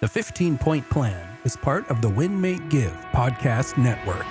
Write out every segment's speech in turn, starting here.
The 15-Point Plan is part of the Win, Make, Give podcast network.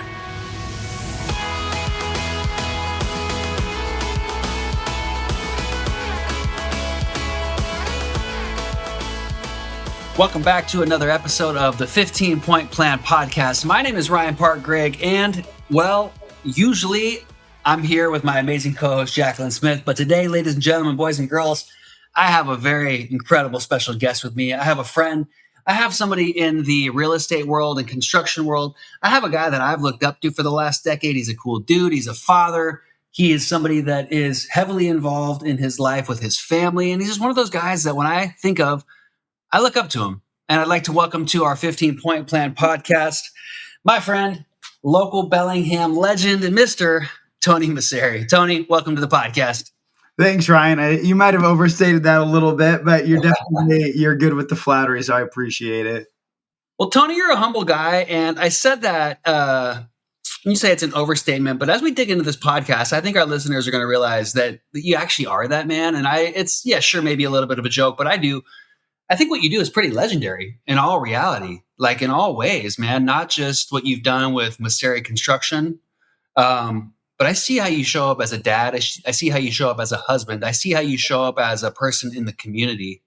Welcome back to another episode of the 15-Point Plan podcast. My name is Ryan Greigg, and, well, usually I'm here with my amazing co-host, Jacqueline Smith. But today, ladies and gentlemen, boys and girls, I have a very incredible special guest with me. I have a friend. I have somebody in the real estate world and construction world. I have a guy that I've looked up to for the last decade. He's a cool dude. He's a father. He is somebody that is heavily involved in his life with his family. And he's just one of those guys that when I think of, I look up to him. And I'd like to welcome to our 15-Point Plan podcast, my friend, local Bellingham legend, and Mr. Tony Moceri. Tony, welcome to the podcast. Thanks, Ryan. You might have overstated that a little bit, but you're good with the flattery, so I appreciate it. Well, Tony, you're a humble guy, and I said that you say it's an overstatement, but as we dig into this podcast, I think our listeners are going to realize that you actually are that man. And sure, maybe a little bit of a joke, but I think what you do is pretty legendary in all reality, like in all ways, man, not just what you've done with Moceri Construction. But I see how you show up as a dad. I see how you show up as a husband. I see how you show up as a person in the community.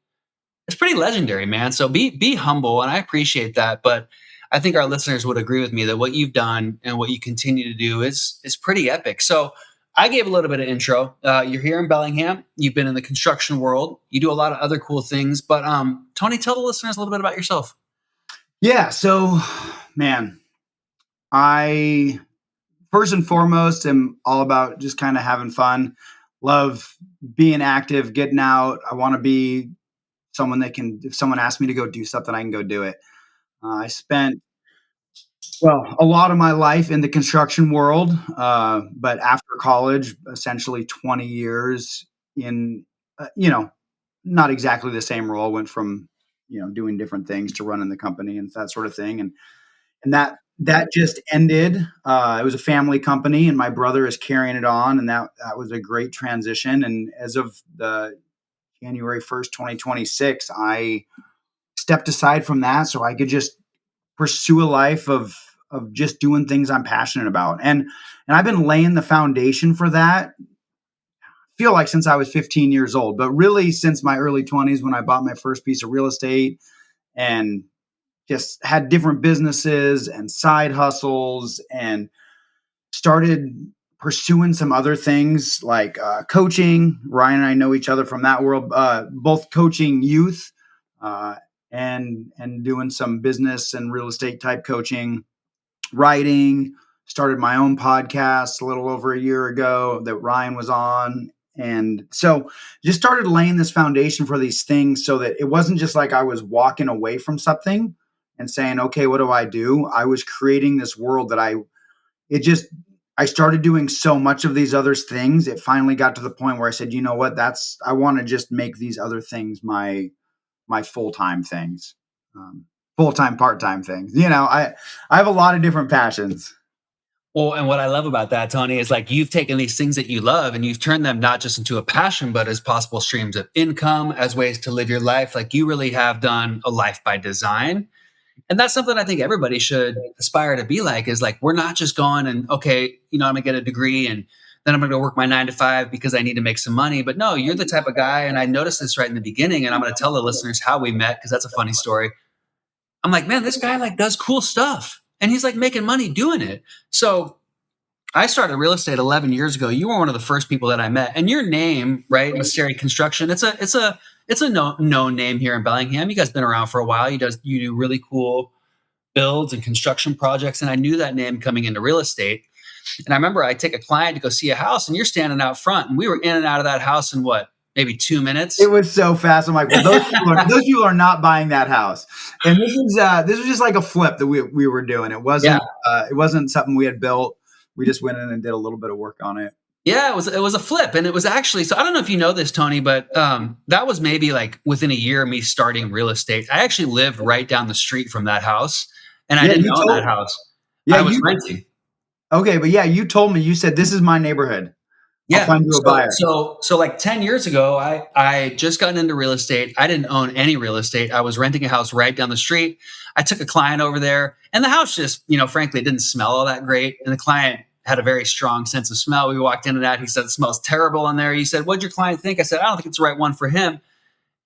It's pretty legendary, man. So be humble, and I appreciate that. But I think our listeners would agree with me that what you've done and what you continue to do is pretty epic. So I gave a little bit of intro. You're here in Bellingham. You've been in the construction world. You do a lot of other cool things. But Tony, tell the listeners a little bit about yourself. Yeah. So, man, I first and foremost am all about just kind of having fun. Love being active, getting out. I want to be someone that can, if someone asks me to go do something, I can go do it. I spent a lot of my life in the construction world, but after college, essentially 20 years in, not exactly the same role. Went from, doing different things to running the company and that sort of thing. And that just ended. It was a family company, and my brother is carrying it on, and that was a great transition. And as of the January 1st, 2026, I stepped aside from that so I could just pursue a life of just doing things I'm passionate about. And I've been laying the foundation for that, I feel like, since I was 15 years old, but really since my early 20s when I bought my first piece of real estate and just had different businesses and side hustles and started pursuing some other things like coaching. Ryan and I know each other from that world, both coaching youth and doing some business and real estate type coaching, writing, started my own podcast a little over a year ago that Ryan was on. And so just started laying this foundation for these things so that it wasn't just like I was walking away from something and saying, okay, what do? I was creating this world that I started doing so much of these other things. It finally got to the point where I said, you know what, I want to just make these other things my full-time things, full-time, part-time things. I have a lot of different passions. Well, and what I love about that, Tony, is like you've taken these things that you love and you've turned them not just into a passion, but as possible streams of income, as ways to live your life. Like you really have done a life by design. And that's something I think everybody should aspire to be like, is like, we're not just going and, okay, I'm going to get a degree and then I'm going to go work my 9 to 5 because I need to make some money. But no, you're the type of guy. And I noticed this right in the beginning, and I'm going to tell the listeners how we met, because that's a funny story. I'm like, man, this guy like does cool stuff and he's like making money doing it. So I started real estate 11 years ago. You were one of the first people that I met, and your name, right? Moceri Construction. It's a known name here in Bellingham. You guys been around for a while. You do really cool builds and construction projects. And I knew that name coming into real estate. And I remember I take a client to go see a house, and you're standing out front, and we were in and out of that house in maybe 2 minutes. It was so fast. I'm like, well, those people are not buying that house. And this was just like a flip that we were doing. It wasn't something we had built. We just went in and did a little bit of work on it. Yeah, it was a flip. And it was actually, so I don't know if you know this, Tony, but that was maybe like within a year of me starting real estate. I actually lived right down the street from that house, and I didn't own that house. I was renting. Okay, but yeah, you told me, you said, this is my neighborhood. I'll Yeah. find you a buyer. So like 10 years ago, I just gotten into real estate. I didn't own any real estate. I was renting a house right down the street. I took a client over there, and the house just, frankly, didn't smell all that great. And the client had a very strong sense of smell. We walked in and out. He said, "It smells terrible in there." He said, "What'd your client think?" I said, "I don't think it's the right one for him."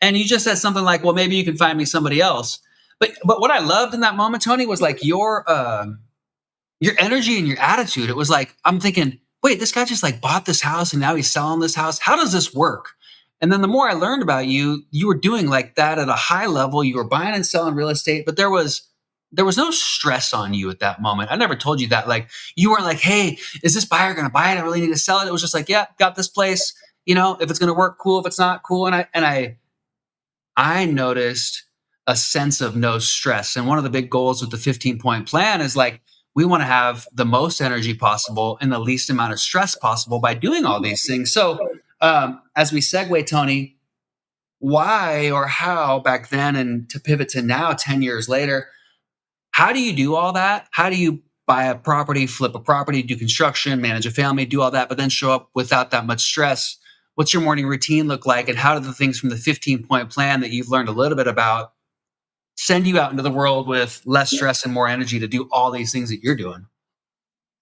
And you just said something like, "Well, maybe you can find me somebody else." But what I loved in that moment, Tony, was like your energy and your attitude. It was like, I'm thinking, wait, this guy just like bought this house and now he's selling this house. How does this work? And then the more I learned about you, you were doing like that at a high level. You were buying and selling real estate, but there was no stress on you at that moment. I never told you that. Like, you weren't like, "Hey, is this buyer going to buy it? I really need to sell it." It was just like, "Yeah, got this place. If it's going to work, cool. If it's not, cool." And I noticed a sense of no stress. And one of the big goals with the 15-point plan is like, we want to have the most energy possible and the least amount of stress possible by doing all these things. So, as we segue, Tony, why or how back then, and to pivot to now, 10 years later, how do you do all that? How do you buy a property, flip a property, do construction, manage a family, do all that, but then show up without that much stress? What's your morning routine look like? And how do the things from the 15-point plan that you've learned a little bit about send you out into the world with less stress and more energy to do all these things that you're doing?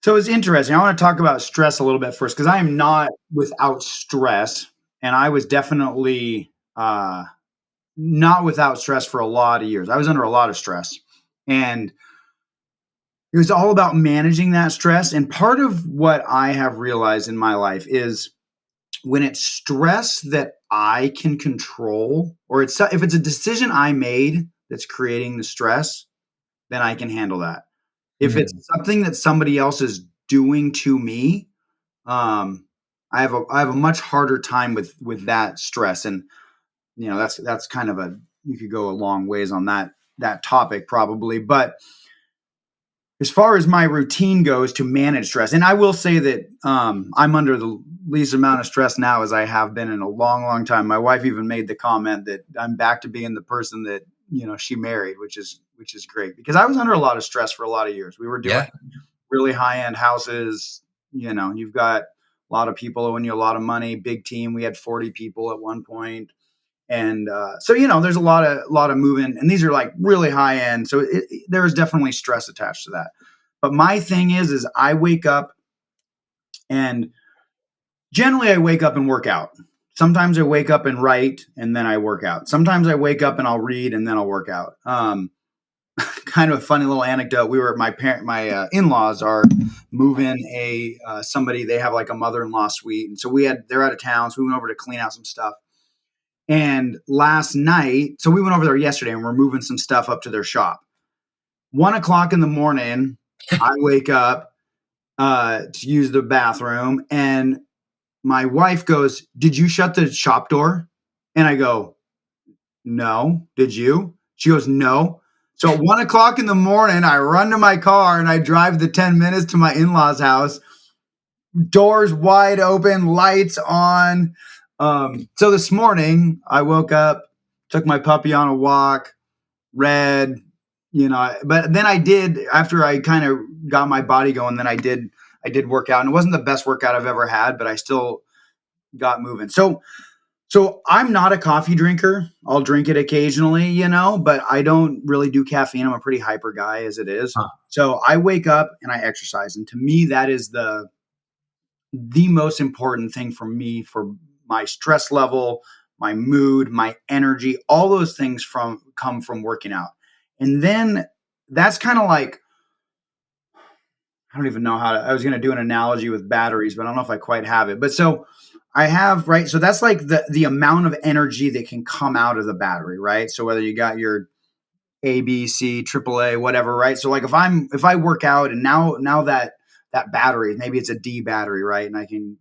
So it's interesting. I want to talk about stress a little bit first because I am not without stress, and I was definitely not without stress for a lot of years. I was under a lot of stress, and it was all about managing that stress. And part of what I have realized in my life is when it's stress that I can control, or if it's a decision I made that's creating the stress, then I can handle that. If it's Mm. something that somebody else is doing to me, um, I have a much harder time with that stress. And that's kind of you could go a long ways on that topic probably. But as far as my routine goes to manage stress, and I will say that I'm under the least amount of stress now as I have been in a long, long time. My wife even made the comment that I'm back to being the person that she married, which is great because I was under a lot of stress for a lot of years. We were doing Yeah. really high end houses. You've got a lot of people owing you a lot of money, big team. We had 40 people at one point. And so there's a lot of moving, and these are like really high end. So there is definitely stress attached to that. But my thing is I wake up, and generally I wake up and work out. Sometimes I wake up and write, and then I work out. Sometimes I wake up and I'll read, and then I'll work out. Kind of a funny little anecdote. We were my in-laws are moving somebody. They have like a mother-in-law suite, and so they're out of town, so we went over to clean out some stuff. And last night, so we went over there yesterday and we're moving some stuff up to their shop. 1:00 in the morning, I wake up to use the bathroom, and my wife goes, "Did you shut the shop door?" And I go, "No. Did you?" She goes, "No." So at 1:00 in the morning, I run to my car and I drive the 10 minutes to my in-laws' house. Doors wide open, lights on. So this morning I woke up, took my puppy on a walk, read, but then I did, after I kind of got my body going, then I did work out, and it wasn't the best workout I've ever had, but I still got moving. So I'm not a coffee drinker. I'll drink it occasionally, but I don't really do caffeine. I'm a pretty hyper guy as it is. Huh. So I wake up and I exercise. And to me, that is the most important thing for me, for my stress level, my mood, my energy, all those things come from working out. And then that's kind of like, I don't even know I was going to do an analogy with batteries, but I don't know if I quite have it. But so I have, right. So that's like the amount of energy that can come out of the battery, right? So whether you got your A, B, C, triple A, whatever, right? So like if I work out and now that battery, maybe it's a D battery, right? And I can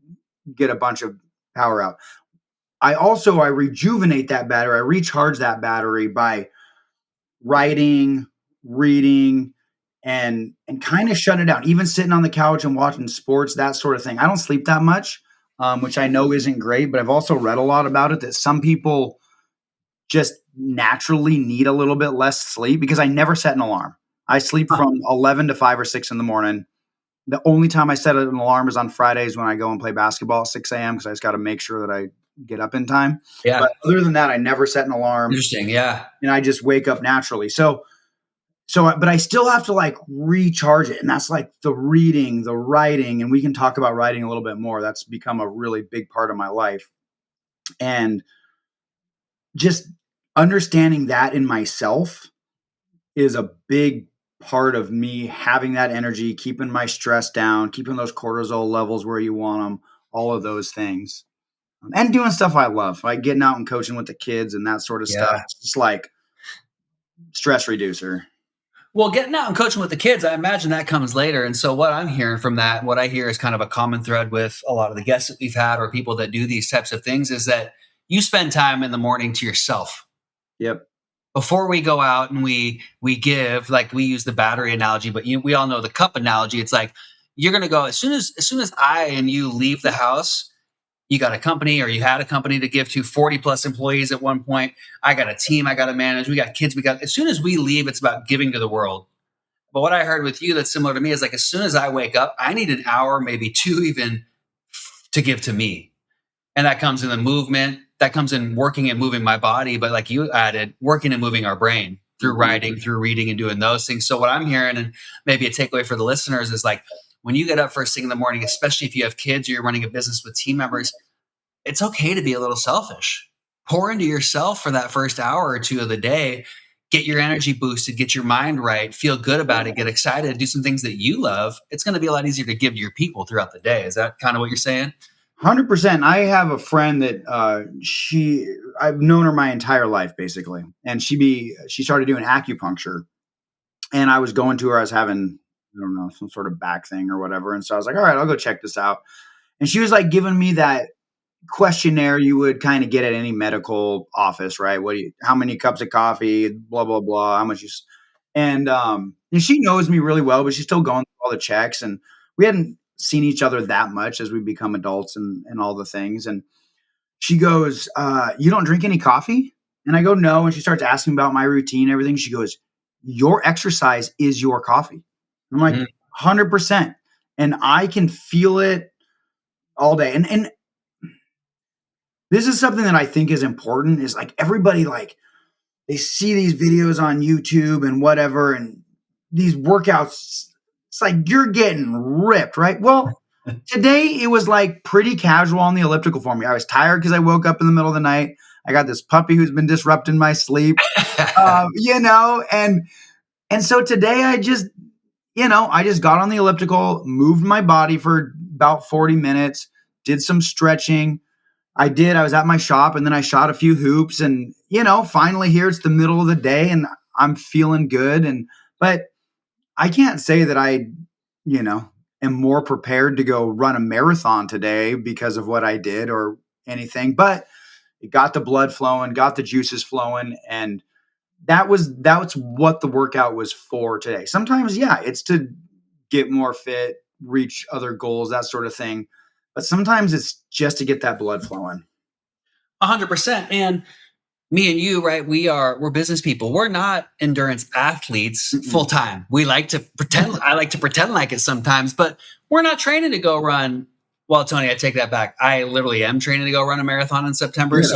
get a bunch of power out. I rejuvenate that battery. I recharge that battery by writing, reading, and kind of shutting it down. Even sitting on the couch and watching sports, that sort of thing. I don't sleep that much, which I know isn't great, but I've also read a lot about it that some people just naturally need a little bit less sleep because I never set an alarm. I sleep Huh. from 11 to 5 or 6 in the morning. The only time I set an alarm is on Fridays when I go and play basketball at 6 a.m. because I just got to make sure that I get up in time. Yeah. But other than that, I never set an alarm, Interesting. Yeah. and I just wake up naturally. But I still have to like recharge it. And that's like the reading, the writing, and we can talk about writing a little bit more. That's become a really big part of my life. And just understanding that in myself is a big part of me having that energy, keeping my stress down, keeping those cortisol levels where you want them, all of those things. And doing stuff I love, like getting out and coaching with the kids and that sort of stuff. Yeah. It's just like stress reducer. Well, getting out and coaching with the kids, I imagine that comes later. And so what I'm hearing from that, what I hear is kind of a common thread with a lot of the guests that we've had or people that do these types of things is that you spend time in the morning to yourself. Yep. Before we go out and we give, like we use the battery analogy, but we all know the cup analogy. It's like you're going to go as soon as I and you leave the house, you got a company or you had a company to give to 40 plus employees at one point. I got a team I got to manage. We got kids. As soon as we leave, it's about giving to the world. But what I heard with you that's similar to me is like, as soon as I wake up, I need an hour, maybe two even to give to me. And that comes in the movement, that comes in working and moving my body. But like you added, working and moving our brain through writing, through reading and doing those things. So what I'm hearing, and maybe a takeaway for the listeners, is like, when you get up first thing in the morning, especially if you have kids or you're running a business with team members, it's okay to be a little selfish. Pour into yourself for that first hour or two of the day. Get your energy boosted, get your mind right, feel good about it, get excited, do some things that you love. It's going to be a lot easier to give to your people throughout the day. Is that kind of what you're saying? 100%. I have a friend that I've known her my entire life basically, and she started doing acupuncture, and I was going to her. I was having, I don't know, some sort of back thing or whatever, and so I was like, all right, I'll go check this out. And she was like giving me that questionnaire you would kind of get at any medical office, right? How many cups of coffee, blah blah blah, how much you, and she knows me really well, but she's still going through all the checks, and we hadn't seen each other that much as we become adults and all the things. And she goes, "You don't drink any coffee?" And I go, "No." And she starts asking about my routine, everything. She goes, "Your exercise is your coffee." I'm like, 100%, and I can feel it all day. And this is something that I think is important, is like everybody, like they see these videos on YouTube and whatever, and these workouts, it's like you're getting ripped, right? Well, today it was like pretty casual on the elliptical for me. I was tired because I woke up in the middle of the night. I got this puppy who's been disrupting my sleep, and so today I just got on the elliptical, moved my body for about 40 minutes, did some stretching. I was at my shop, and then I shot a few hoops, and finally here it's the middle of the day and I'm feeling good. But I can't say that I, am more prepared to go run a marathon today because of what I did or anything, but it got the blood flowing, got the juices flowing. And that's what the workout was for today. Sometimes, yeah, it's to get more fit, reach other goals, that sort of thing. But sometimes it's just to get that blood flowing. 100%. And me and you, right? We're business people. We're not endurance athletes full time. We like to pretend. I like to pretend like it sometimes, but we're not training to go run. Well, Tony, I take that back. I literally am training to go run a marathon in September. Yeah,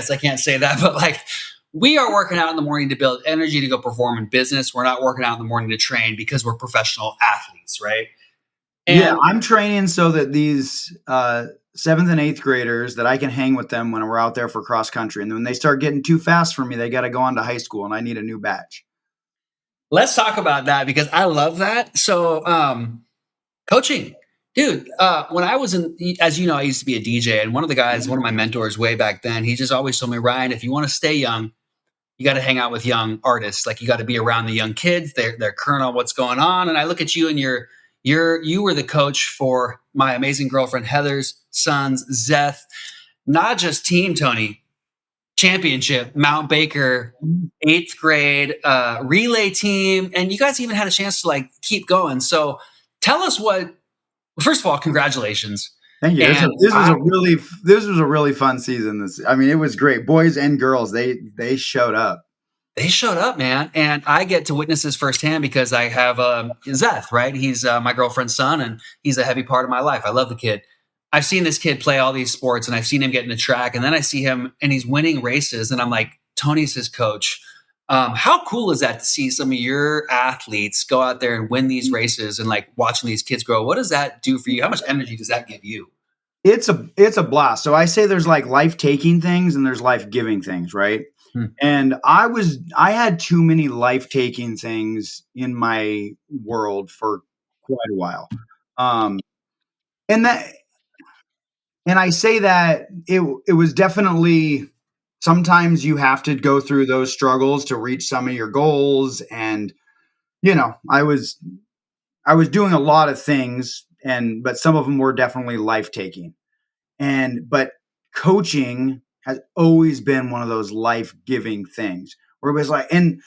So I can't say that, but like we are working out in the morning to build energy to go perform in business. We're not working out in the morning to train because we're professional athletes, right? And I'm training so that these 7th and 8th graders, that I can hang with them when we're out there for cross country. And when they start getting too fast for me, they got to go on to high school, and I need a new batch. Let's talk about that because I love that. So, coaching, dude, when I was as you know, I used to be a DJ, and one of my mentors way back then, he just always told me, Ryan, if you want to stay young, you got to hang out with young artists. Like you got to be around the young kids. They're current on what's going on. And I look at you, and you were the coach for my amazing girlfriend Heather's sons, Zeth, not just team, Tony, championship, Mount Baker, 8th grade, relay team. And you guys even had a chance to like keep going. So tell us first of all, congratulations. Thank you. This was a really fun season. It was great. Boys and girls, they showed up. They showed up, man, and I get to witness this firsthand because I have Zeth, right? He's my girlfriend's son, and he's a heavy part of my life. I love the kid. I've seen this kid play all these sports, and I've seen him get in the track, and then I see him, and he's winning races, and I'm like, Tony's his coach. How cool is that to see some of your athletes go out there and win these races, and like watching these kids grow? What does that do for you? How much energy does that give you? It's a blast. So I say there's like life taking things and there's life giving things, right? Hmm. And I had too many life taking things in my world for quite a while. Um, and that and I say that it was definitely sometimes you have to go through those struggles to reach some of your goals. And I was doing a lot of things, but some of them were definitely life taking. But coaching has always been one of those life giving things where it was like, and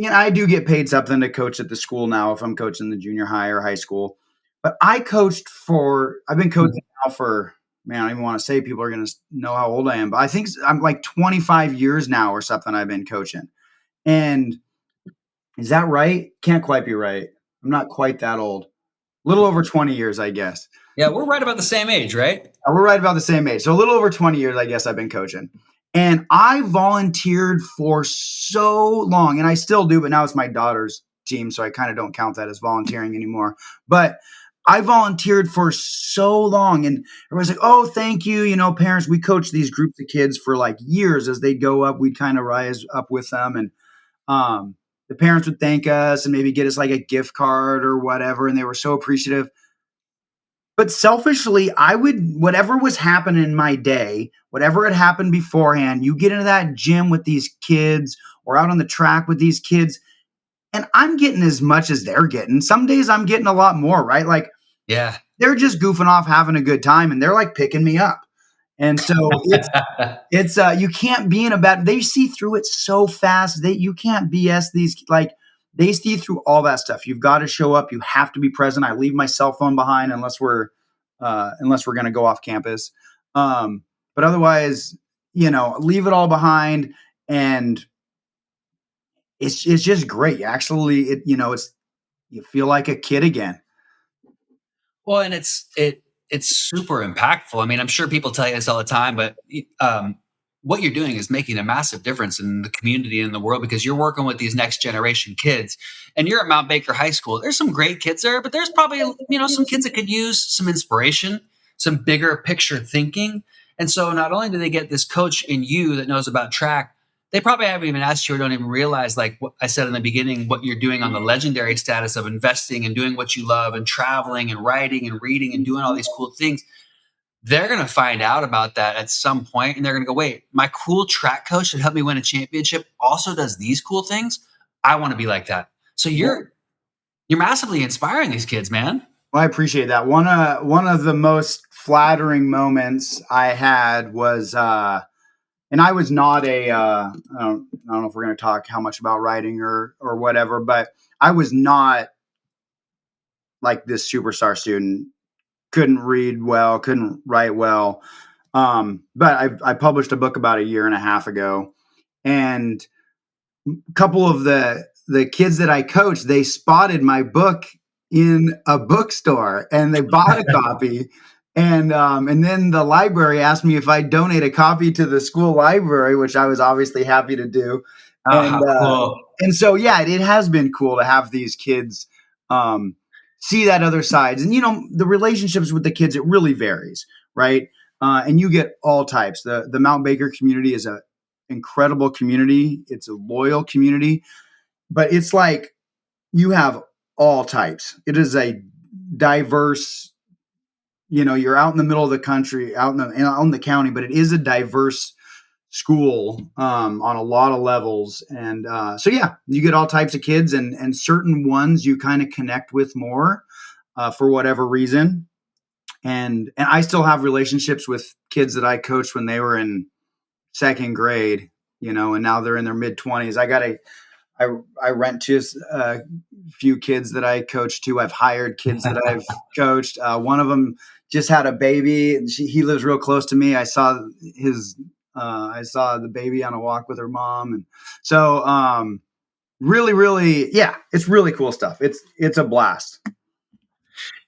I do get paid something to coach at the school now if I'm coaching the junior high or high school. But I've been coaching now for, man, I don't even want to say, people are going to know how old I am, but I think I'm like 25 years now or something I've been coaching. And is that right? Can't quite be right. I'm not quite that old. A little over 20 years, I guess. Yeah, we're right about the same age, right? We're right about the same age. So a little over 20 years, I guess I've been coaching. And I volunteered for so long, and I still do, but now it's my daughter's team, so I kind of don't count that as volunteering anymore. But I volunteered for so long, and everyone's like, oh, thank you. Parents, we coach these groups of kids for like years. As they'd go up, we'd kind of rise up with them. And the parents would thank us and maybe get us like a gift card or whatever. And they were so appreciative. But selfishly, whatever was happening in my day, whatever had happened beforehand, you get into that gym with these kids or out on the track with these kids, and I'm getting as much as they're getting. Some days I'm getting a lot more, right? Like, Yeah. they're just goofing off, having a good time, and they're like picking me up. And so it's you can't be in a bad, they see through it so fast that you can't BS these, like, they see through all that stuff. You've got to show up, you have to be present. I leave my cell phone behind unless we're going to go off campus. But otherwise, leave it all behind. And it's just great. Actually, it's, you feel like a kid again. Well, and it's super impactful. I mean, I'm sure people tell you this all the time, but what you're doing is making a massive difference in the community and the world because you're working with these next generation kids. And you're at Mount Baker High School. There's some great kids there, but there's probably some kids that could use some inspiration, some bigger picture thinking. And so, not only do they get this coach in you that knows about track, they probably haven't even asked you or don't even realize, like what I said in the beginning, what you're doing on the legendary status of investing and doing what you love and traveling and writing and reading and doing all these cool things. They're going to find out about that at some point, and they're going to go, wait, my cool track coach that helped me win a championship also does these cool things. I want to be like that. So you're massively inspiring these kids, man. Well, I appreciate that. One of the most flattering moments I had was, and I was not I don't know if we're going to talk how much about writing or whatever, but I was not like this superstar student. Couldn't read well, couldn't write well. But I published a book about a year and a half ago, and a couple of the kids that I coached, they spotted my book in a bookstore and they bought a copy. And then the library asked me if I'd donate a copy to the school library, which I was obviously happy to do. And Cool. and so yeah, it has been cool to have these kids see that other sides. And the relationships with the kids, it really varies, right? And you get all types. The Mount Baker community is a incredible community. It's a loyal community, but it's like you have all types. It is a diverse, you're out in the middle of the country, out in the county, but it is a diverse school on a lot of levels. And so, yeah, you get all types of kids, and certain ones you kind of connect with more for whatever reason. And I still have relationships with kids that I coached when they were in second grade, and now they're in their mid 20s. I rent to a few kids that I coach too. I've hired kids that I've coached. One of them just had a baby, and he lives real close to me. I saw his I saw the baby on a walk with her mom. And so, really, really, yeah, it's really cool stuff. It's a blast.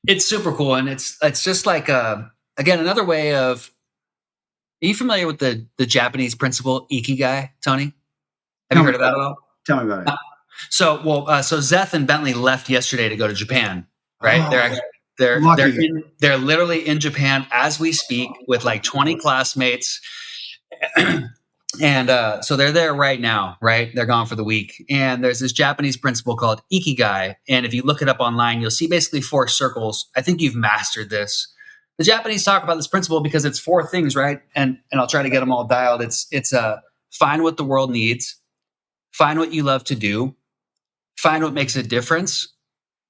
It's super cool. And it's just like, again, another way of, are you familiar with the Japanese principle Ikigai, Tony? Have you Tell me heard of that about at it. all? Tell me about it. So Zeth and Bentley left yesterday to go to Japan. Right? Oh, They're lucky. they're literally in Japan as we speak with like 20 classmates, and so they're there right now. Right? They're gone for the week, and there's this Japanese principle called Ikigai, and if you look it up online, you'll see basically 4 circles. I think you've mastered this. The Japanese talk about this principle because it's 4 things, right? And I'll try to get them all dialed. It's find what the world needs, find what you love to do, find what makes a difference,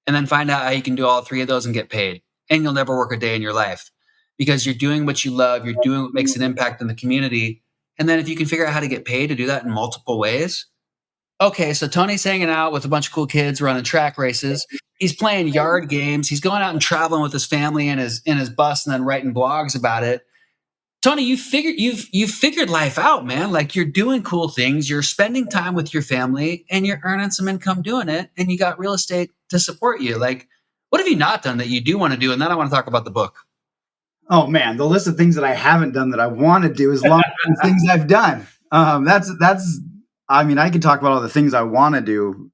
and then find out how you can do all 3 of those and get paid. And you'll never work a day in your life because you're doing what you love. You're doing what makes an impact in the community. And then if you can figure out how to get paid to do that in multiple ways. Okay, so Tony's hanging out with a bunch of cool kids running track races. He's playing yard games. He's going out and traveling with his family in his bus and then writing blogs about it. Tony, you've figured life out, man. Like you're doing cool things, you're spending time with your family, and you're earning some income doing it, and you got real estate to support you. Like, what have you not done that you do want to do? And then I want to talk about the book. Oh man, the list of things that I haven't done that I want to do is longer than things I've done. That's. I mean, I could talk about all the things I want to do.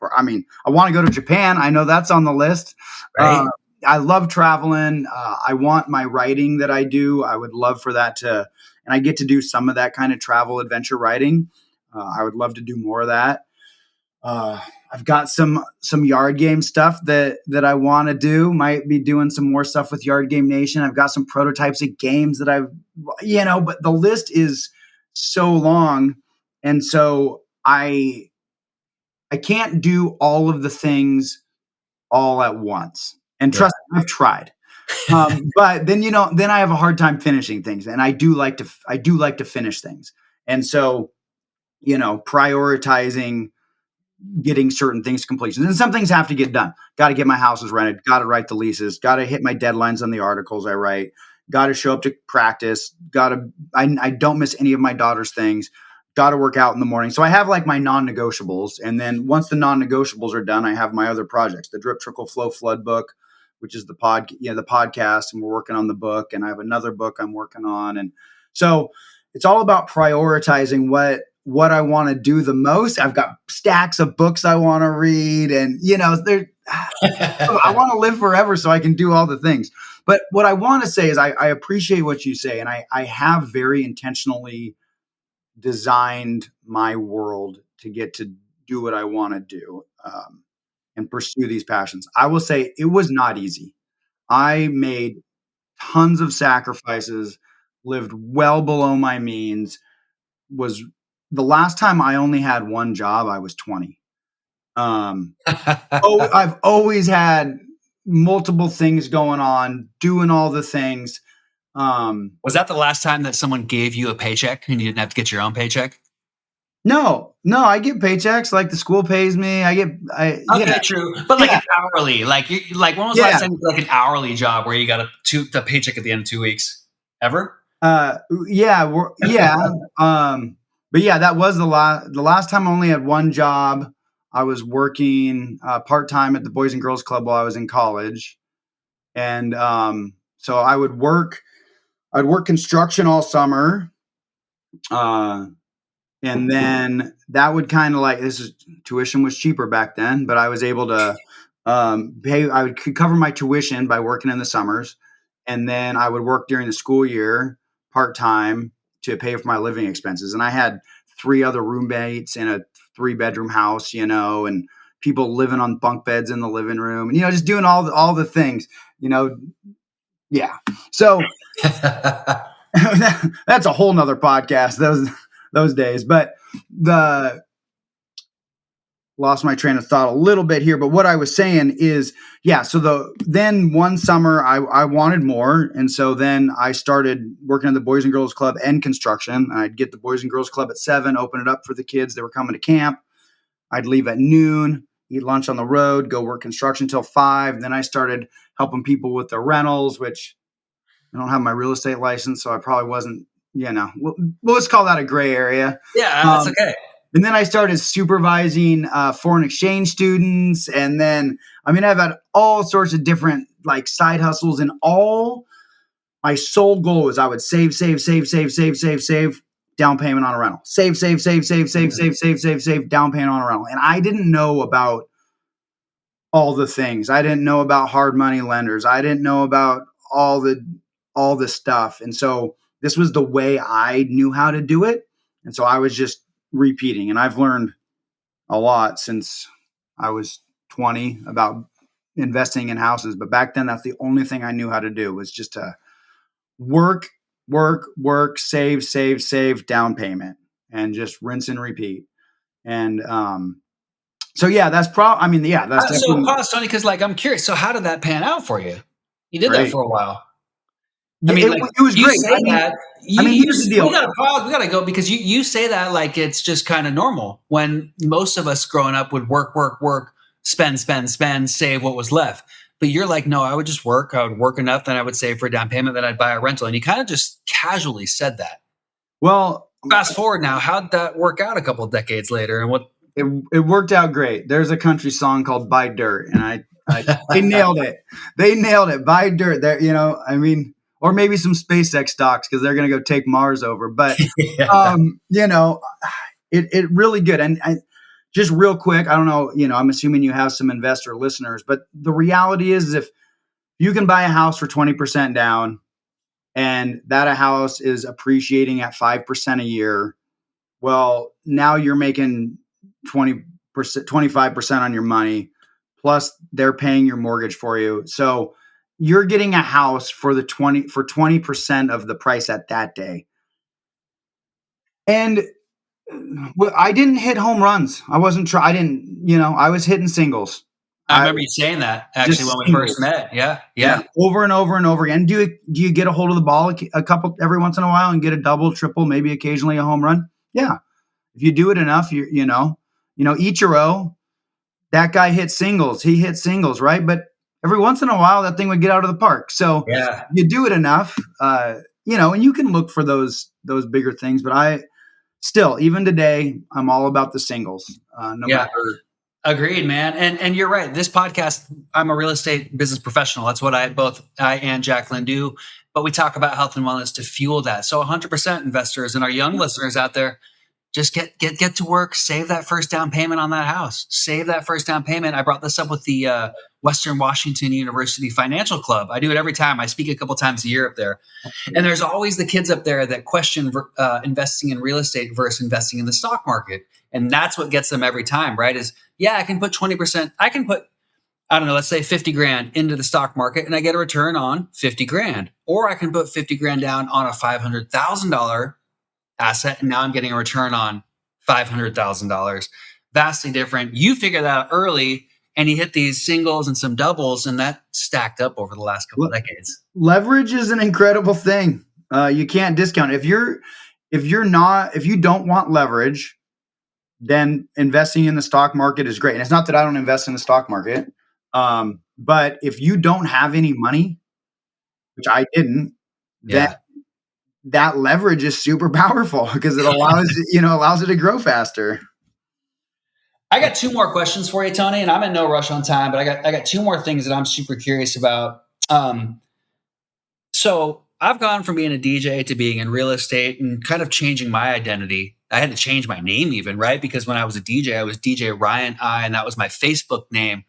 I want to go to Japan. I know that's on the list. Right? I love traveling. I want my writing that I do. I would love for that to, and I get to do some of that kind of travel adventure writing. I would love to do more of that. I've got some yard game stuff that I want to do. Might be doing some more stuff with Yard Game Nation. I've got some prototypes of games that but the list is so long, and so I can't do all of the things all at once. And trust me, I've tried. But then then I have a hard time finishing things, and I do like to finish things, and so prioritizing getting certain things to completion. And some things have to get done. Got to get my houses rented. Got to write the leases. Got to hit my deadlines on the articles I write. Got to show up to practice. I don't miss any of my daughter's things. Got to work out in the morning. So I have like my non-negotiables. And then once the non-negotiables are done, I have my other projects, the Drip Trickle Flow Flood book, which is the podcast. And we're working on the book. And I have another book I'm working on. And so it's all about prioritizing what I want to do the most. I've got stacks of books I want to read, and I want to live forever so I can do all the things. But what I want to say is I appreciate what you say, and I have very intentionally designed my world to get to do what I want to do, and pursue these passions. I will say it was not easy. I made tons of sacrifices, lived well below my means, was the last time I only had one job, I was 20. I've always had multiple things going on, doing all the things. Was that the last time that someone gave you a paycheck and you didn't have to get your own paycheck? No, I get paychecks. Like the school pays me. Okay, true. But like an hourly, like when was the last time you did like an hourly job where you got the paycheck at the end of 2 weeks? Ever? Yeah. But yeah, that was the last time I only had one job. I was working part-time at the Boys and Girls Club while I was in college. And so I'd work construction all summer. And then that would kind of tuition was cheaper back then, but I was able to I could cover my tuition by working in the summers. And then I would work during the school year part-time to pay for my living expenses. And I had 3 other roommates in a 3-bedroom house, and people living on bunk beds in the living room, and just doing all the things, yeah. So that's a whole nother podcast, those days. But lost my train of thought a little bit here, but what I was saying is, so then one summer I wanted more. And so then I started working at the Boys and Girls Club and construction. I'd get the Boys and Girls Club at 7, open it up for the kids that were coming to camp. I'd leave at noon, eat lunch on the road, go work construction till 5. Then I started helping people with their rentals, which I don't have my real estate license, so I probably wasn't, let's call that a gray area. Yeah, that's okay. And then I started supervising foreign exchange students. And then, I've had all sorts of different like side hustles, and all my sole goal was I would save, down payment on a rental. Save, down payment on a rental. And I didn't know about all the things. I didn't know about hard money lenders. I didn't know about all the stuff. And so this was the way I knew how to do it. And so I was just repeating. And I've learned a lot since I was 20 about investing in houses. But back then, that's the only thing I knew how to do, was just to work, save, down payment, and just rinse and repeat. And so yeah, that's that's so pause, Tony, because like I'm curious. So how did that pan out for you? You did that for a while. I mean, it was great. Here's the deal. We gotta go, because you say that like it's just kind of normal, when most of us growing up would work, spend, save what was left. But you're like, no, I would just work. I would work enough, then I would save for a down payment, then I'd buy a rental. And you kind of just casually said that. Well, fast forward now, how'd that work out a couple of decades later? And what? It worked out great. There's a country song called "Buy Dirt," and they nailed it. They nailed it. Buy dirt. There, or maybe some SpaceX stocks, because they're going to go take Mars over. But it really good. And just real quick, I don't know. I'm assuming you have some investor listeners, but the reality is, if you can buy a house for 20% down, and that a house is appreciating at 5% a year, well, now you're making 20%, 25% on your money, plus they're paying your mortgage for you. So you're getting a house for 20% of the price at that day. And I didn't hit home runs. I was hitting singles. I remember you saying that actually when we first met. Yeah. Over and over and over again. Do you get a hold of the ball a couple every once in a while and get a double, triple, maybe occasionally a home run? Yeah. If you do it enough, Ichiro, that guy hit singles. He hit singles, right? But every once in a while, that thing would get out of the park. So you do it enough, and you can look for those bigger things. But I still, even today, I'm all about the singles. No matter. Agreed, man. And you're right. This podcast, I'm a real estate business professional. That's what I and Jacqueline do. But we talk about health and wellness to fuel that. So 100% investors and our young listeners out there, just get to work, save that first down payment on that house. Save that first down payment. I brought this up with the Western Washington University Financial Club. I do it every time. I speak a couple times a year up there. And there's always the kids up there that question investing in real estate versus investing in the stock market. And that's what gets them every time, right? I can put 20%. I can put, I don't know, let's say 50 grand into the stock market and I get a return on 50 grand. Or I can put 50 grand down on a $500,000 asset, and now I'm getting a return on $500,000. Vastly different. You figure that out early, and you hit these singles and some doubles, and that stacked up over the last couple of decades. Leverage is an incredible thing. You can't discount it. If you don't want leverage, then investing in the stock market is great. And it's not that I don't invest in the stock market, but if you don't have any money, which I didn't, then that leverage is super powerful, because it allows it to grow faster. I got two more questions for you, Tony, and I'm in no rush on time, but I got two more things that I'm super curious about. So I've gone from being a DJ to being in real estate and kind of changing my identity. I had to change my name even, right? Because when I was a DJ, I was DJ Ryan I, and that was my Facebook name.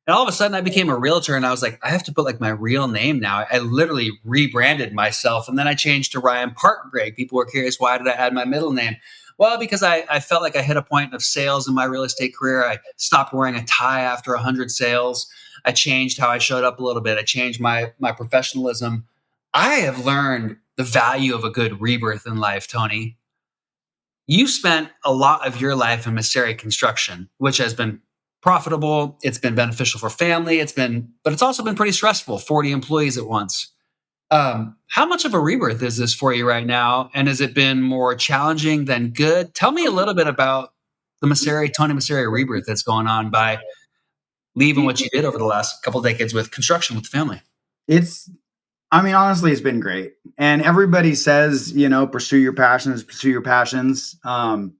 And all of a sudden I became a realtor, and I was like, I have to put like my real name now. I literally rebranded myself. And then I changed to Ryan Greigg. People were curious, why did I add my middle name? Well, because I felt like I hit a point of sales in my real estate career. I stopped wearing a tie after 100 sales. I changed how I showed up a little bit. I changed my professionalism. I have learned the value of a good rebirth in life, Tony. You spent a lot of your life in Moceri construction, which has been profitable. It's been beneficial for family. But it's also been pretty stressful. 40 employees at once. How much of a rebirth is this for you right now? And has it been more challenging than good? Tell me a little bit about the Tony Moceri rebirth that's going on by leaving what you did over the last couple of decades with construction with the family. I mean, honestly, it's been great. And everybody says, pursue your passions, pursue your passions, and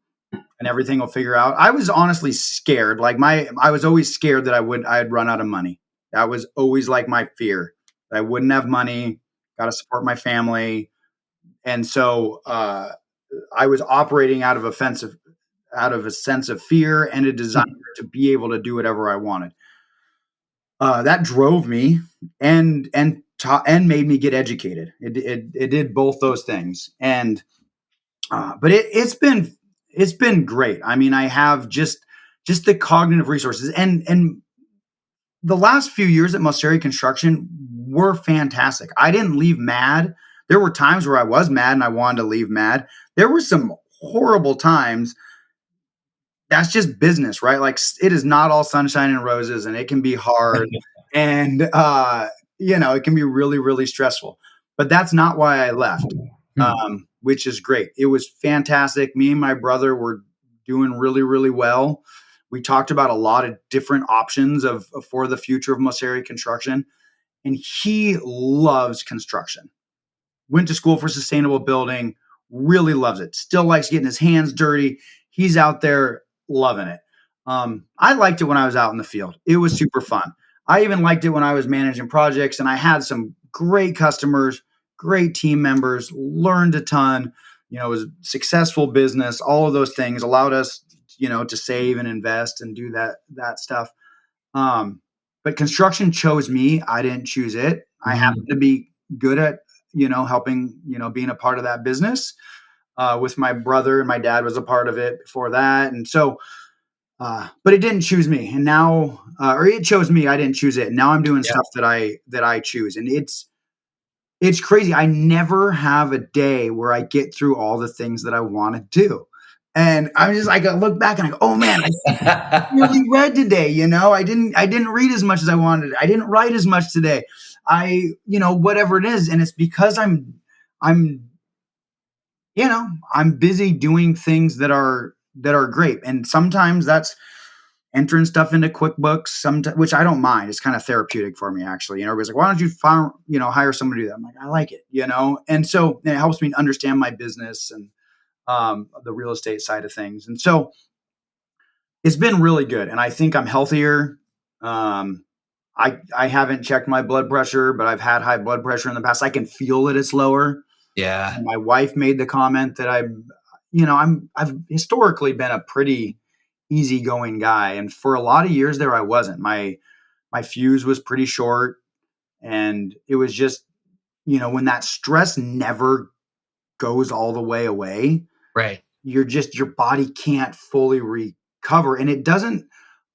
everything will figure out. I was honestly scared. I was always scared that I'd run out of money. That was always like my fear. I wouldn't have money, got to support my family. And so, I was operating out of a sense of fear and a desire to be able to do whatever I wanted. That drove me and made me get educated. It did both those things, and but it's been great. I mean, I have just the cognitive resources, and the last few years at Moceri Construction were fantastic. I didn't leave mad. There were times where I was mad and I wanted to leave mad. There were some horrible times. That's just business, right? Like it is not all sunshine and roses, and it can be hard, and it can be really, really stressful. But that's not why I left, which is great. It was fantastic. Me and my brother were doing really, really well. We talked about a lot of different options for the future of Moceri Construction, and he loves construction. Went to school for sustainable building, really loves it. Still likes getting his hands dirty. He's out there loving it. I liked it when I was out in the field. It was super fun. I even liked it when I was managing projects, and I had some great customers, great team members, learned a ton. It was a successful business. All of those things allowed us, to save and invest and do that stuff. But construction chose me. I didn't choose it. I happened to be good at, helping, being a part of that business with my brother, and my dad was a part of it before that. And so, but it didn't choose me. And now, or it chose me. I didn't choose it. And now I'm doing stuff that I choose. And it's crazy. I never have a day where I get through all the things that I want to do. And I look back and I go, oh man, I really read today. I didn't read as much as I wanted. I didn't write as much today. Whatever it is. And it's because I'm busy doing things that are great. And sometimes that's entering stuff into QuickBooks, which I don't mind. It's kind of therapeutic for me, actually. Everybody's like, why don't you hire somebody to do that? I'm like, I like it, And so it helps me understand my business and the real estate side of things. And so it's been really good. And I think I'm healthier. I haven't checked my blood pressure, but I've had high blood pressure in the past. I can feel that it's lower. Yeah. And my wife made the comment that I've historically been a pretty easygoing guy. And for a lot of years there, I wasn't. My fuse was pretty short, and it was just, when that stress never goes all the way away, right. Your body can't fully recover, and it doesn't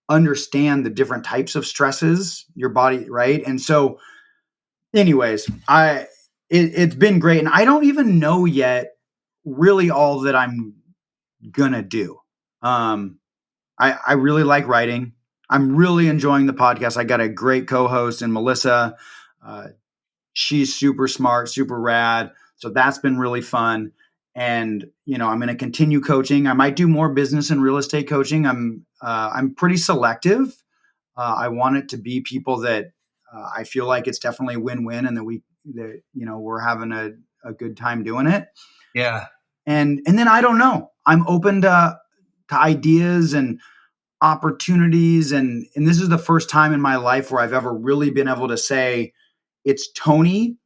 understand the different types of stresses your body, right? And so anyways, it's been great. And I don't even know yet really all that I'm gonna do. I really like writing. I'm really enjoying the podcast. I got a great co-host in Melissa. She's super smart, super rad. So that's been really fun. And I'm going to continue coaching. I might do more business and real estate coaching. I'm pretty selective. I want it to be people that I feel like it's definitely a win-win, and that we're having a good time doing it. Yeah. And then I don't know. I'm open to ideas and opportunities, and this is the first time in my life where I've ever really been able to say it's Tony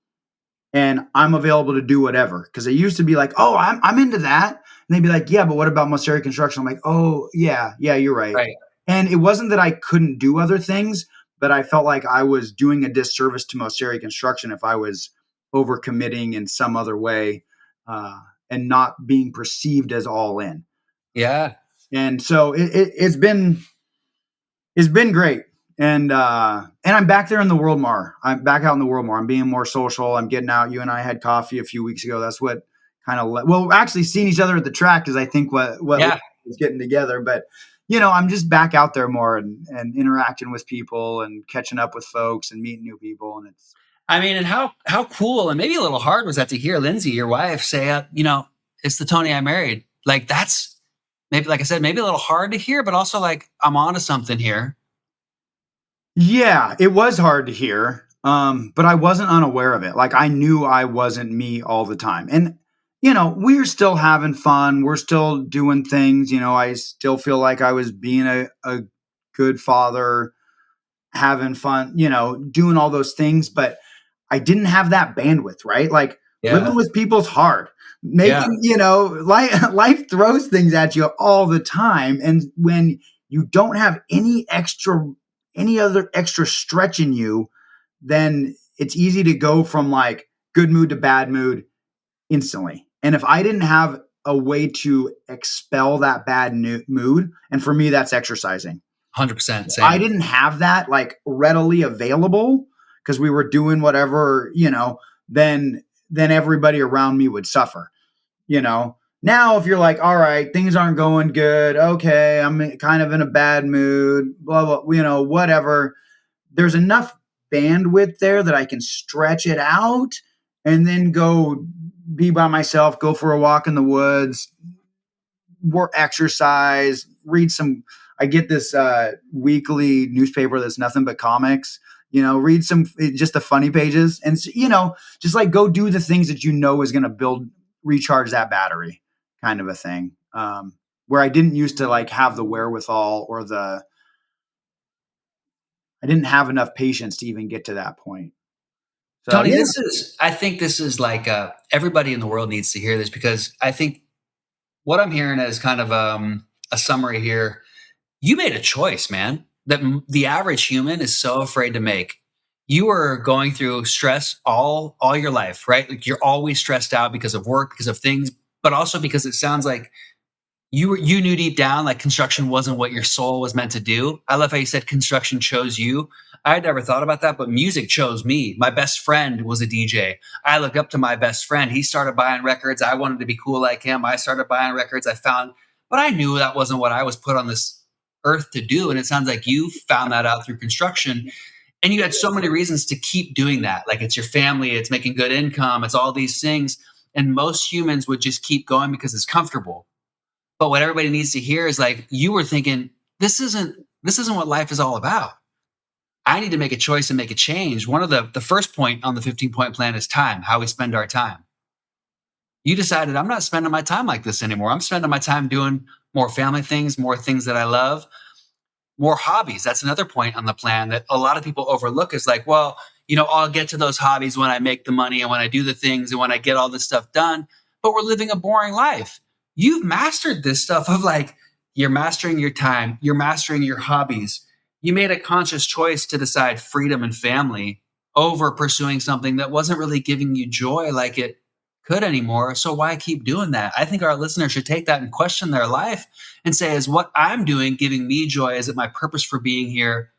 and I'm available to do whatever. Because it used to be like, oh, I'm into that, and they'd be like, yeah, but what about Moceri Construction? I'm like, oh yeah, you're right. And it wasn't that I couldn't do other things, but I felt like I was doing a disservice to Moceri Construction if I was overcommitting in some other way and not being perceived as all in. Yeah. And so it's been great. And I'm back there in the world more. I'm back out in the world more. I'm being more social. I'm getting out. You and I had coffee a few weeks ago. That's what kind of actually seeing each other at the track is I think what was getting together. But I'm just back out there more and interacting with people and catching up with folks and meeting new people. And and how cool and maybe a little hard was that to hear Lindsay, your wife, say, it's the Tony I married. Like that's maybe, like I said, maybe a little hard to hear, but also like I'm onto something here. Yeah, it was hard to hear. But I wasn't unaware of it. Like I knew I wasn't me all the time. And we're still having fun. We're still doing things. I still feel like I was being a good father, having fun, doing all those things, but I didn't have that bandwidth, right? Like living Yeah. with people's hard. Yeah. Making, life throws things at you all the time. And when you don't have any other extra stretch in you, then it's easy to go from like good mood to bad mood instantly. And if I didn't have a way to expel that bad mood, and for me, that's exercising. 100% I same. didn't have that like readily available because we were doing whatever, then everybody around me would suffer, you know. Now if you're like, all right, things aren't going good, okay, I'm kind of in a bad mood, blah blah, whatever. There's enough bandwidth there that I can stretch it out and then go be by myself, go for a walk in the woods, work, exercise, read some. I get this weekly newspaper that's nothing but comics. Read some just the funny pages, and just like go do the things that is going to recharge that battery, kind of a thing. Where I didn't used to like have the wherewithal or I didn't have enough patience to even get to that point. So Tony, yeah, I think this is like everybody in the world needs to hear this, because I think what I'm hearing is kind of a summary here. You made a choice, man, that the average human is so afraid to make. You are going through stress all your life, right? Like you're always stressed out because of work, because of things, but also because it sounds like you knew deep down like construction wasn't what your soul was meant to do. I love how you said construction chose you. I had never thought about that, but music chose me. My best friend was a DJ. I looked up to my best friend. He started buying records. I wanted to be cool like him. I started buying records. But I knew that wasn't what I was put on this earth to do. And it sounds like you found that out through construction. And you had so many reasons to keep doing that. Like it's your family, it's making good income, it's all these things. And most humans would just keep going because it's comfortable. But what everybody needs to hear is like you were thinking, this isn't what life is all about. I need to make a choice and make a change. One of the first point on the 15-point plan is time, how we spend our time. You decided I'm not spending my time like this anymore. I'm spending my time doing more family things, more things that I love, more hobbies. That's another point on the plan that a lot of people overlook is like, well, I'll get to those hobbies when I make the money and when I do the things and when I get all this stuff done. But we're living a boring life. You've mastered this stuff of like, you're mastering your time, you're mastering your hobbies. You made a conscious choice to decide freedom and family over pursuing something that wasn't really giving you joy like it could anymore. So why keep doing that? I think our listeners should take that and question their life and say, is what I'm doing giving me joy? Is it my purpose for being here?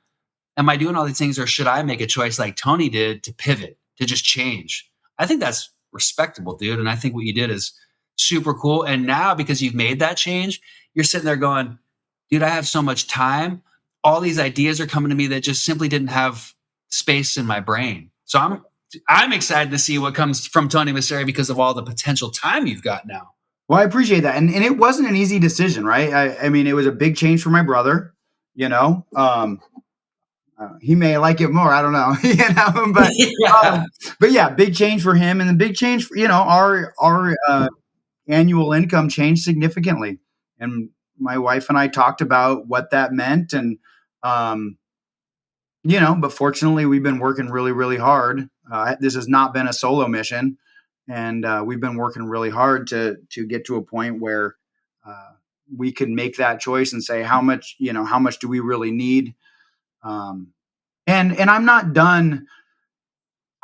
Am I doing all these things, or should I make a choice like Tony did to pivot, to just change? I think that's respectable, dude. And I think what you did is super cool. And now, because you've made that change, you're sitting there going, dude, I have so much time. All these ideas are coming to me that just simply didn't have space in my brain. So I'm excited to see what comes from Tony Moceri because of all the potential time you've got now. well, I appreciate that, and it wasn't an easy decision, right? I mean, it was a big change for my brother. He may like it more. I don't know, Yeah. but yeah, big change for him, and the big change for our annual income changed significantly, and my wife and I talked about what that meant, and um, but fortunately, we've been working really, really hard. This has not been a solo mission, and we've been working really hard to get to a point where uh, we can make that choice and say how much do we really need. Um, and I'm not done.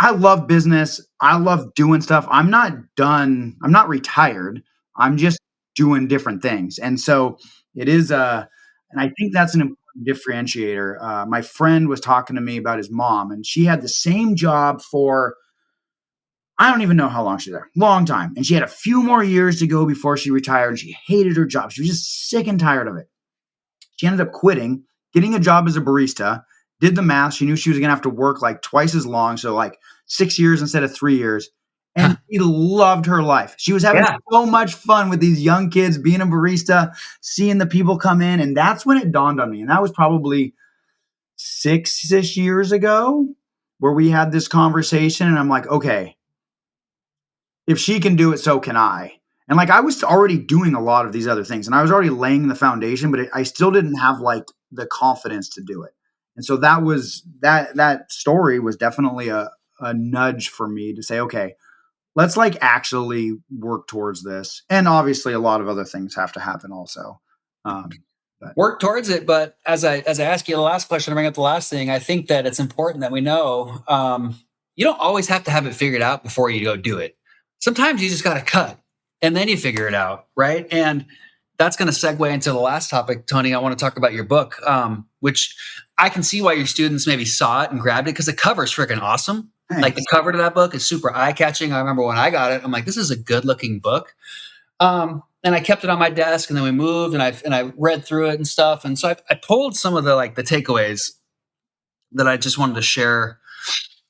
I love business. I love doing stuff. I'm not done. I'm not retired. I'm just doing different things. And so it is and I think that's an important differentiator. My friend was talking to me about his mom, and she had the same job for I don't even know how long she was there. Long time. And she had a few more years to go before she retired. And she hated her job. She was just sick and tired of it. She ended up quitting, getting a job as a barista, did the math. She knew she was going to have to work like twice as long. So, like 6 years instead of 3 years. And she loved her life. She was having Yeah. so much fun with these young kids, being a barista, seeing the people come in. And that's when it dawned on me. And that was probably 6-ish years ago. where we had this conversation and I'm like, okay, if she can do it, so can I. And like I was already doing a lot of these other things and I was already laying the foundation, but I still didn't have like the confidence to do it. And so that story was definitely a nudge for me to say, okay, let's like actually work towards this. And obviously a lot of other things have to happen also. But Work towards it. But as I ask you the last question, I bring up the last thing. I think that it's important that we know you don't always have to have it figured out before you go do it. Sometimes you just got to cut and then you figure it out, right? And that's going to segue into the last topic, Tony. I want to talk about your book, which I can see why your students maybe saw it and grabbed it because the cover is freaking awesome. thanks. Like the cover to that book is super eye catching. I remember when I got it, I'm like, this is a good looking book. And I kept it on my desk, and then we moved, and I read through it and stuff. And so I pulled some of the takeaways that I just wanted to share.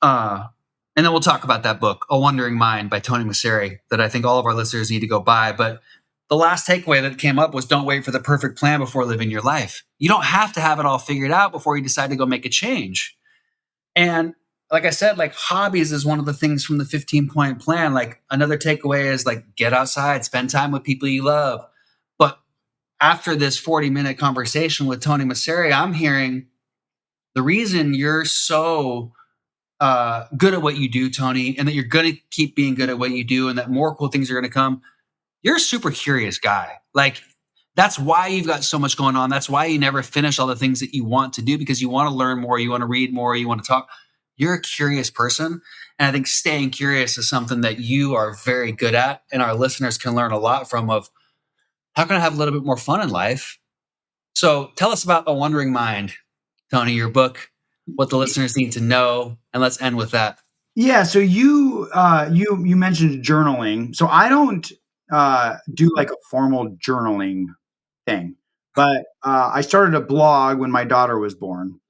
And then we'll talk about that book, A Wandering Mind by Tony Moceri, that I think all of our listeners need to go buy. But the last takeaway that came up was don't wait for the perfect plan before living your life. You don't have to have it all figured out before you decide to go make a change. And like I said, like hobbies is one of the things from the 15-point plan. Like another takeaway is like get outside, spend time with people you love. But after this 40-minute conversation with Tony Moceri, I'm hearing the reason you're so good at what you do, Tony, and that you're going to keep being good at what you do and that more cool things are going to come. You're a super curious guy. Like that's why you've got so much going on. That's why you never finish all the things that you want to do because you want to learn more, you want to read more, you want to talk. You're a curious person. And I think staying curious is something that you are very good at. And our listeners can learn a lot from of how can I have a little bit more fun in life? So tell us about A Wandering Mind, Tony, your book, what the listeners need to know. And let's end with that. Yeah, so you mentioned journaling. So I don't do like a formal journaling thing, but I started a blog when my daughter was born,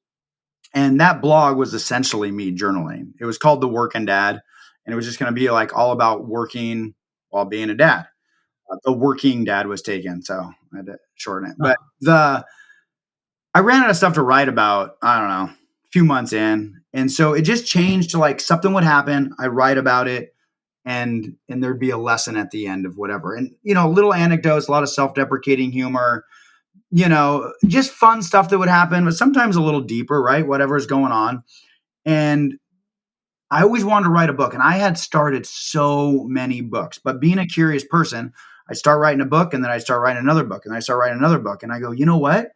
and that blog was essentially me journaling. It was called The Working Dad, and it was just going to be like all about working while being a dad. The Working Dad was taken, so I had to shorten it. But I ran out of stuff to write about. I don't know, a few months in, and so it just changed to like something would happen. I write about it, and there'd be a lesson at the end of whatever, and little anecdotes, a lot of self-deprecating humor, just fun stuff that would happen, but sometimes a little deeper, right? Whatever's going on. And I always wanted to write a book, and I had started so many books, but being a curious person, I start writing a book, and then I start writing another book, and I start writing another book, and I go, you know what?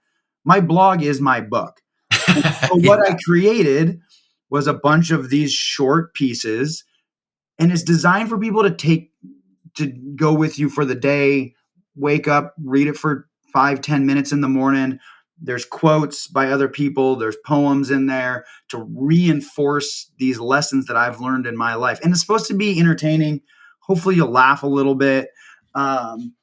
My blog is my book. So what I created was a bunch of these short pieces, and it's designed for people to go with you for the day, wake up, read it for 5-10 minutes in the morning. There's quotes by other people. There's poems in there to reinforce these lessons that I've learned in my life. And it's supposed to be entertaining. Hopefully you'll laugh a little bit. And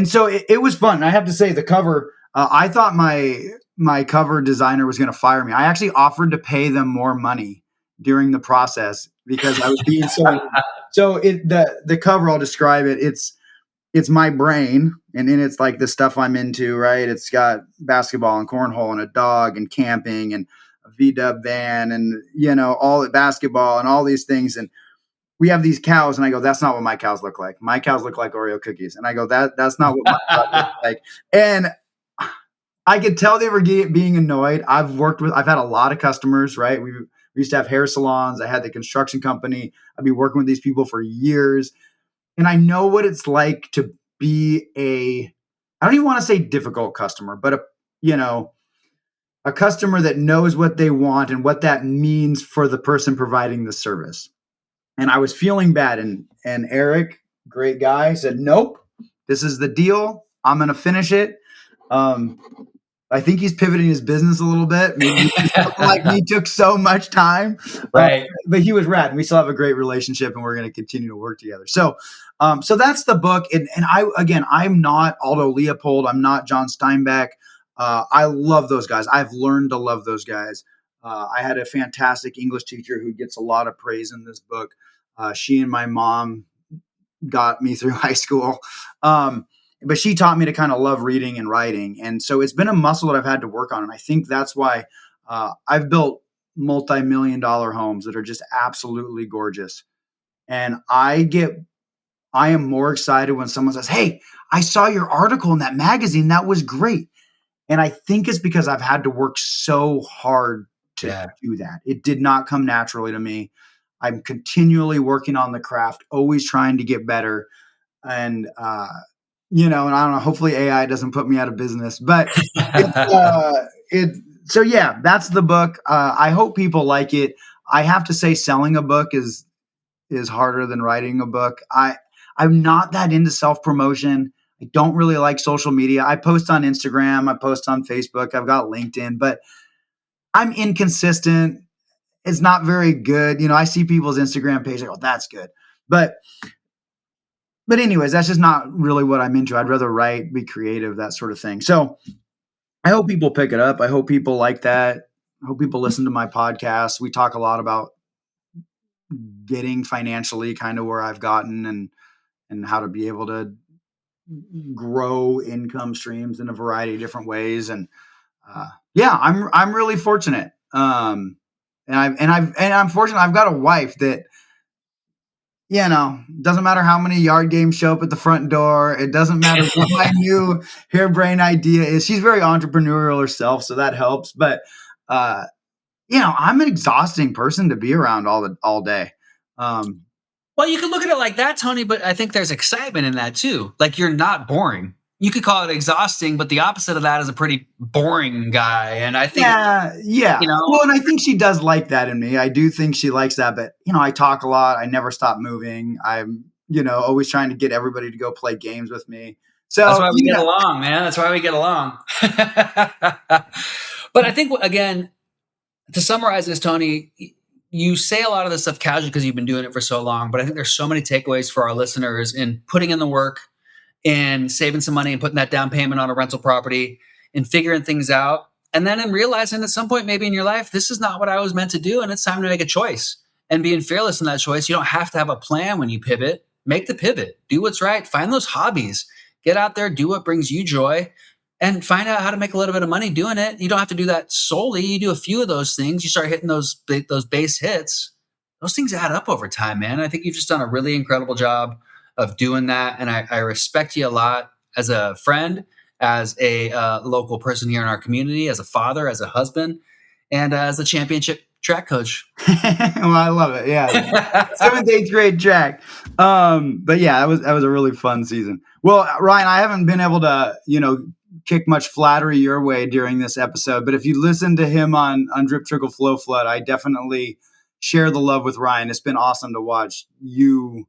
so it was fun. I have to say the cover, I thought my cover designer was going to fire me. I actually offered to pay them more money during the process because I was being so the cover, I'll describe it. It's my brain, and then it's like the stuff I'm into, right? It's got basketball and cornhole and a dog and camping and a VW van and, all the basketball and all these things. And we have these cows, and I go, that's not what my cows look like. My cows look like Oreo cookies. And I go, that's not what my cows look like. And I could tell they were being annoyed. I've had a lot of customers, right? We used to have hair salons. I had the construction company. I've been working with these people for years. And I know what it's like to be I don't even want to say difficult customer, but a customer that knows what they want and what that means for the person providing the service. And I was feeling bad. And Eric, great guy, said, nope, this is the deal. I'm going to finish it. I think he's pivoting his business a little bit. Maybe like me took so much time, right? But he was rad. We still have a great relationship, and we're going to continue to work together. So that's the book. And I'm not Aldo Leopold. I'm not John Steinbeck. I love those guys. I've learned to love those guys. I had a fantastic English teacher who gets a lot of praise in this book. She and my mom got me through high school. But she taught me to kind of love reading and writing. And so it's been a muscle that I've had to work on. And I think that's why I've built multi-million dollar homes that are just absolutely gorgeous. And I am more excited when someone says, "Hey, I saw your article in that magazine. That was great." And I think it's because I've had to work so hard to Yeah. do that. It did not come naturally to me. I'm continually working on the craft, always trying to get better. And, and I don't know, hopefully AI doesn't put me out of business, but it, so yeah, that's the book. I hope people like it. I have to say selling a book is harder than writing a book. I'm not that into self-promotion. I don't really like social media. I post on Instagram, I post on Facebook, I've got LinkedIn, but I'm inconsistent. It's not very good. I see people's Instagram page, I go, that's good. But anyways, that's just not really what I'm into. I'd rather write, be creative, that sort of thing. So I hope people pick it up. I hope people like that. I hope people listen to my podcast. We talk a lot about getting financially kind of where I've gotten and how to be able to grow income streams in a variety of different ways. And yeah, I'm really fortunate. And I'm fortunate. I've got a wife that, doesn't matter how many yard games show up at the front door. It doesn't matter what my new harebrained idea is. She's very entrepreneurial herself, so that helps. But I'm an exhausting person to be around all day. Well, you can look at it like that, Tony, but I think there's excitement in that too. Like you're not boring. You could call it exhausting, but the opposite of that is a pretty boring guy. And I think, yeah. Well, and I think she does like that in me. I do think she likes that, but I talk a lot. I never stop moving. I'm, always trying to get everybody to go play games with me. So that's why we get along, man. That's why we get along. But I think, again, to summarize this, Tony, you say a lot of this stuff casually because you've been doing it for so long, but I think there's so many takeaways for our listeners in putting in the work and saving some money and putting that down payment on a rental property and figuring things out. And then in realizing at some point, maybe in your life, this is not what I was meant to do. And it's time to make a choice and being fearless in that choice. You don't have to have a plan when you pivot. Make the pivot, do what's right, find those hobbies, get out there, do what brings you joy, and find out how to make a little bit of money doing it. You don't have to do that solely. You do a few of those things. You start hitting those base hits. Those things add up over time, man. I think you've just done a really incredible job of doing that. And I respect you a lot as a friend, as a local person here in our community, as a father, as a husband, and as a championship track coach. Well, I love it. Yeah. 7th, 8th grade track. But yeah, that was a really fun season. Well, Ryan, I haven't been able to, kick much flattery your way during this episode, but if you listen to him on Drip Trickle Flow Flood, I definitely share the love with Ryan. It's been awesome to watch you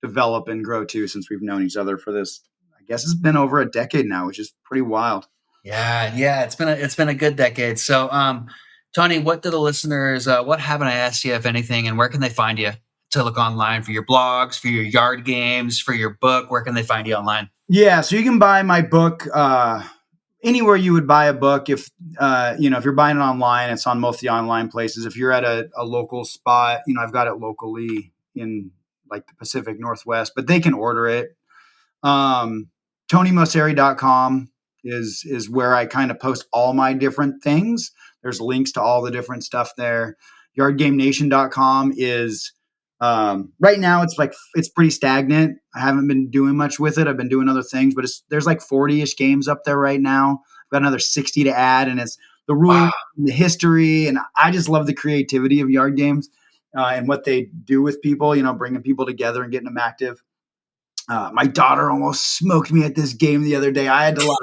develop and grow too, since we've known each other for this, I guess it's been over a decade now, which is pretty wild. Yeah. It's been a good decade. So, Tony, what do the listeners, what haven't I asked you, if anything, and where can they find you to look online for your blogs, for your yard games, for your book? Where can they find you online? Yeah. So you can buy my book, anywhere you would buy a book. If you're buying it online, it's on most of the online places. If you're at a local spot, I've got it locally in like the Pacific Northwest, but they can order it. TonyMoceri.com is where I kind of post all my different things. There's links to all the different stuff there. YardGameNation.com is right now it's pretty stagnant. I haven't been doing much with it. I've been doing other things, but there's like 40-ish games up there right now. I've got another 60 to add, and it's the rules, and the history, and I just love the creativity of yard games and what they do with people. Bringing people together and getting them active. My daughter almost smoked me at this game the other day. I had to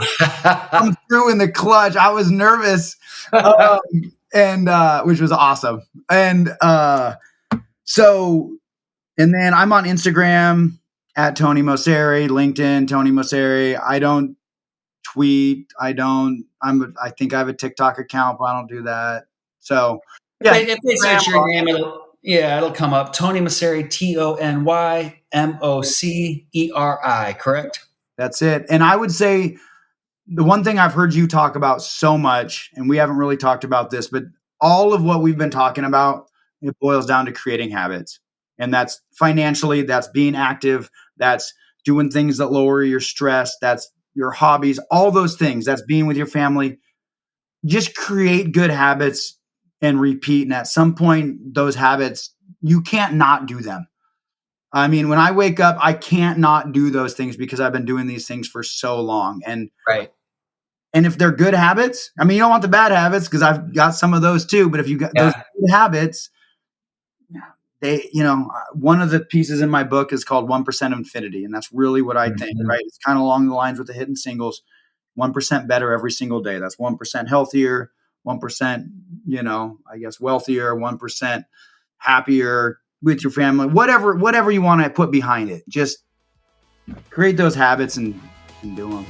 come through in the clutch. I was nervous, and which was awesome. And and then I'm on Instagram at Tony Moceri, LinkedIn, Tony Moceri. I don't tweet. I think I have a TikTok account, but I don't do that. So yeah. If they search your name, it'll come up. Tony Moceri, TonyMoceri, correct? That's it. And I would say the one thing I've heard you talk about so much, and we haven't really talked about this, but all of what we've been talking about, it boils down to creating habits. And that's financially, that's being active, that's doing things that lower your stress, that's your hobbies, all those things, that's being with your family. Just create good habits and repeat. And at some point, those habits, you can't not do them. I mean, when I wake up, I can't not do those things because I've been doing these things for so long. Right. And if they're good habits, I mean, you don't want the bad habits because I've got some of those too. But if you got those good habits, one of the pieces in my book is called 1% Infinity. And that's really what I think, right? It's kind of along the lines with the hidden singles, 1% better every single day. That's 1% healthier, 1%, I guess wealthier, 1% happier with your family, whatever you want to put behind it. Just create those habits and do them.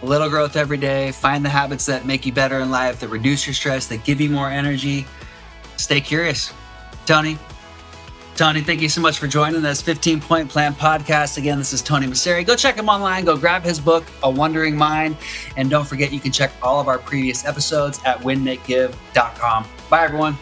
A little growth every day. Find the habits that make you better in life, that reduce your stress, that give you more energy. Stay curious. Tony, thank you so much for joining this 15-Point Plan podcast. Again, this is Tony Moceri. Go check him online. Go grab his book, A Wondering Mind. And don't forget, you can check all of our previous episodes at winmakegive.com. Bye, everyone.